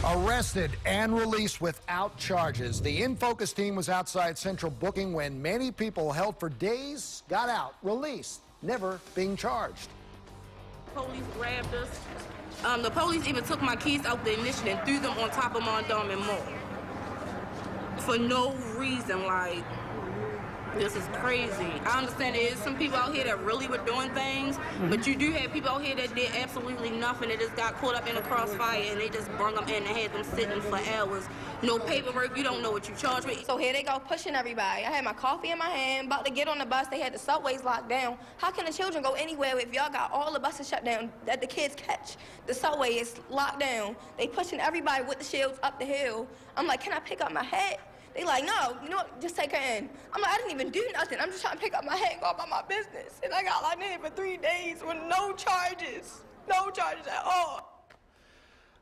Arrested and released without charges. The In Focus team was outside Central Booking when many people held for days got out, released, never being charged. Police grabbed us. The police even took my keys out the ignition and threw them on top of Mondawmin Mall. For no reason, like, this is crazy. I understand there is some people out here that really were doing things, but you do have people out here that did absolutely nothing. They just got caught up in a crossfire and they just brung them in and had them sitting for hours. No paperwork, you don't know what you charged with. So here they go pushing everybody. I had my coffee in my hand, about to get on the bus. They had the subways locked down. How can the children go anywhere if y'all got all the buses shut down that the kids catch? The subway is locked down. They pushing everybody with the shields up the hill. I'm like, can I pick up my hat? They like, no, you know what, just take her in. I'm like, I didn't even do nothing. I'm just trying to pick up my hat and go about my business. And I got locked in for 3 days with no charges. No charges at all.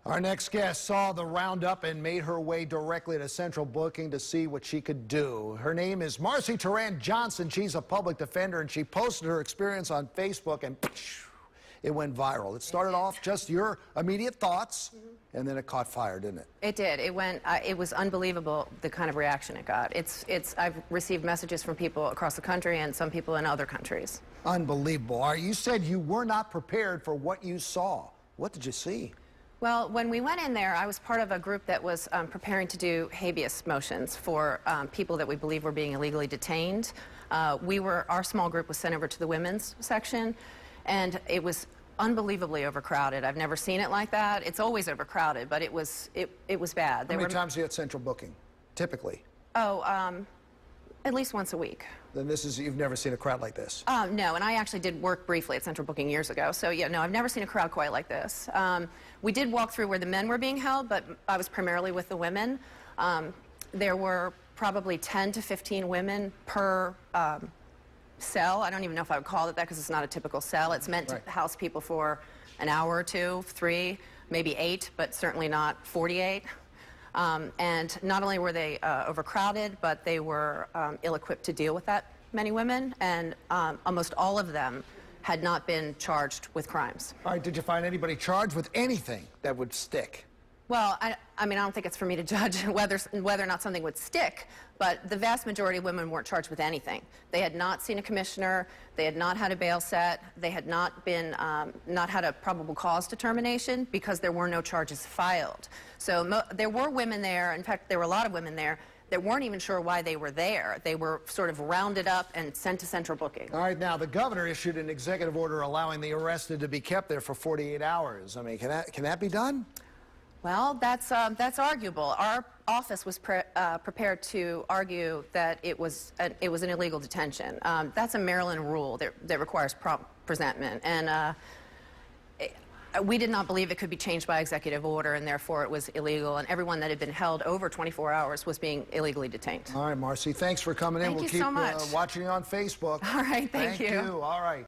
Our next guest saw the roundup and made her way directly to Central Booking to see what she could do. Her name is Marci Tarrant Johnson. She's a public defender, and she posted her experience on Facebook, and it went viral. It started off just your immediate thoughts, and then it caught fire, didn't it? It did. It went. It was unbelievable the kind of reaction it got. I've received messages from people across the country and some people in other countries. Unbelievable. All right, you said you were not prepared for what you saw. What did you see? Well, when we went in there, I was part of a group that was preparing to do habeas motions for people that we believe were being illegally detained. Our small group was sent over to the women's section, and it was unbelievably overcrowded. I've never seen it like that. It's always overcrowded, but it was bad. How many times are you at Central Booking, typically? Oh, at least once a week. Then you've never seen a crowd like this? No, and I actually did work briefly at Central Booking years ago, so yeah, no, I've never seen a crowd quite like this. We did walk through where the men were being held, but I was primarily with the women. There were probably 10 to 15 women per cell. I don't even know if I would call it that because it's not a typical cell. It's meant to house people for an hour or two, 3, maybe 8, but certainly not 48. And not only were they overcrowded, but they were ill-equipped to deal with that many women, and almost all of them had not been charged with crimes. All right, did you find anybody charged with anything that would stick? Well, I mean, I don't think it's for me to judge whether or not something would stick, but the vast majority of women weren't charged with anything. They had not seen a commissioner, they had not had a bail set, they had not had a probable cause determination because there were no charges filed. So there were women there, in fact, there were a lot of women there that weren't even sure why they were there. They were sort of rounded up and sent to Central Booking. All right, now the governor issued an executive order allowing the arrested to be kept there for 48 hours. I mean, can that be done? Well, that's arguable. Our office was prepared to argue that it was an illegal detention. That's a Maryland rule that requires prompt presentment, and we did not believe it could be changed by executive order, and therefore it was illegal, and everyone that had been held over 24 hours was being illegally detained. All right, Marci, thanks for coming in. Thank you so much. We'll keep watching you on Facebook. All right, thank you. All right.